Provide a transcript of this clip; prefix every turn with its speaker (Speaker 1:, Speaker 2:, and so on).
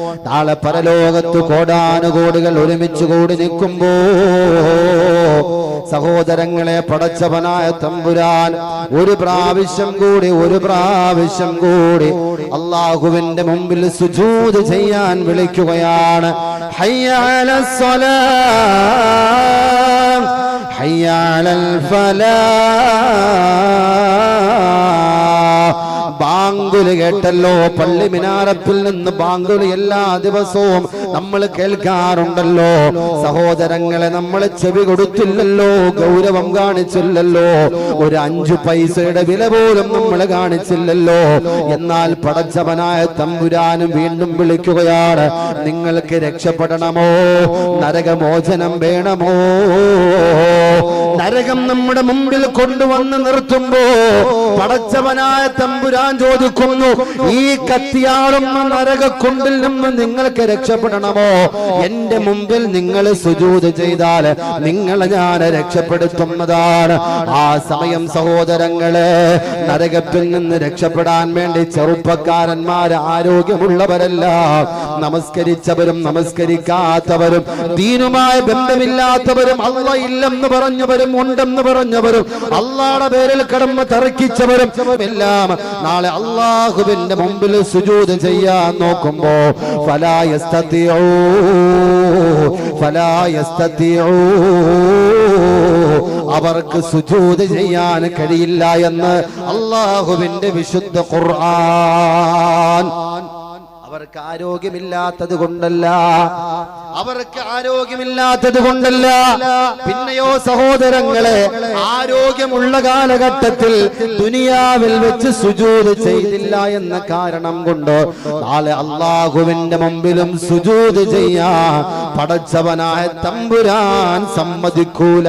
Speaker 1: നാളെ പരലോകത്ത് കോടാനുകോടികൾ ഒരുമിച്ച് കൂടി നിൽക്കുമ്പോ സഹോദരങ്ങളെ പടച്ചവനായ തമ്പുരാൻ ഒരു പ്രാവശ്യം കൂടി അല്ലാഹുവിന്റെ മുമ്പിൽ സുജൂദ് ചെയ്യാൻ വിളിക്കുകയാണ്. ഹയ്യ അലസ് സ്വലാം ഹയ്യ അലൽ ഫലാഹ്. ബാങ്കുല് കേട്ടല്ലോ, പള്ളി മിനാരത്തിൽ നിന്ന് ബാങ്കുല് എല്ലാ ദിവസവും നമ്മൾ കേൾക്കാറുണ്ടല്ലോ. സഹോദരങ്ങളെ, നമ്മൾ ചെവി കൊടുത്തില്ലല്ലോ, ഗൗരവം കാണിച്ചില്ലല്ലോ, ഒരു 5 പൈസയുടെ വില പോലും നമ്മൾ കാണിച്ചില്ലല്ലോ. എന്നാൽ പടച്ചവനായ തമ്പുരാനും വീണ്ടും വിളിക്കുകയാണ്, നിങ്ങൾക്ക് രക്ഷപ്പെടണമോ, നരകമോചനം വേണമോ? നരകം നമ്മുടെ മുമ്പിൽ കൊണ്ടുവന്ന് നിർത്തുമ്പോ പടച്ചവനായ തമ്പുരാൻ ചോദിക്കുന്നു, ഈ കത്തിയാളുന്ന നരകക്കുണ്ടിൽ നിന്ന് നിങ്ങൾക്ക് രക്ഷപ്പെടണമോ? എന്റെ മുമ്പിൽ നിങ്ങൾ സുജൂദ് ചെയ്താൽ നിങ്ങളെ ഞാൻ രക്ഷപ്പെടുത്തുന്നതാണ്. ആ സമയം സഹോദരങ്ങളെ, നരകത്തിൽ നിന്ന് രക്ഷപ്പെടാൻ വേണ്ടി ചെറുപ്പക്കാരന്മാർ ആരോഗ്യമുള്ളവരല്ല, നമസ്കരിച്ചവരും നമസ്കരിക്കാത്തവരും ദീനുമായി ബന്ധമില്ലാത്തവരും അല്ലാഹ് ഇല്ലെന്ന് പറഞ്ഞവരും ഉണ്ടെന്ന് പറഞ്ഞവരും അല്ലാഹുവിന്റെ പേരിൽ കടമ തർക്കിച്ചവരും എല്ലാം നാളെ അല്ലാഹുവിന്റെ മുമ്പിൽ സുജൂദ് ചെയ്യാൻ നോക്കുമ്പോ ഫലാ യസ്തതിഊ അവർക്ക് സുജൂദ് ചെയ്യാൻ കഴിയില്ല എന്ന് അല്ലാഹുവിന്റെ വിശുദ്ധ ഖുർആൻ. അവർക്ക് ആരോഗ്യമില്ലാത്തത് കൊണ്ടല്ല, പിന്നെയോ സഹോദരങ്ങളെ, ആരോഗ്യമുള്ള കാലഘട്ടത്തിൽ ദുനിയാവിൽ വെച്ച് സുജൂദ് ചെയ്തില്ല എന്ന കാരണം കൊണ്ട് നാളെ അല്ലാഹുവിന്റെ മുമ്പിലും സുജൂദ് ചെയ്യാൻ പടച്ചവനായ തമ്പുരാൻ സമ്മതിക്കൂല.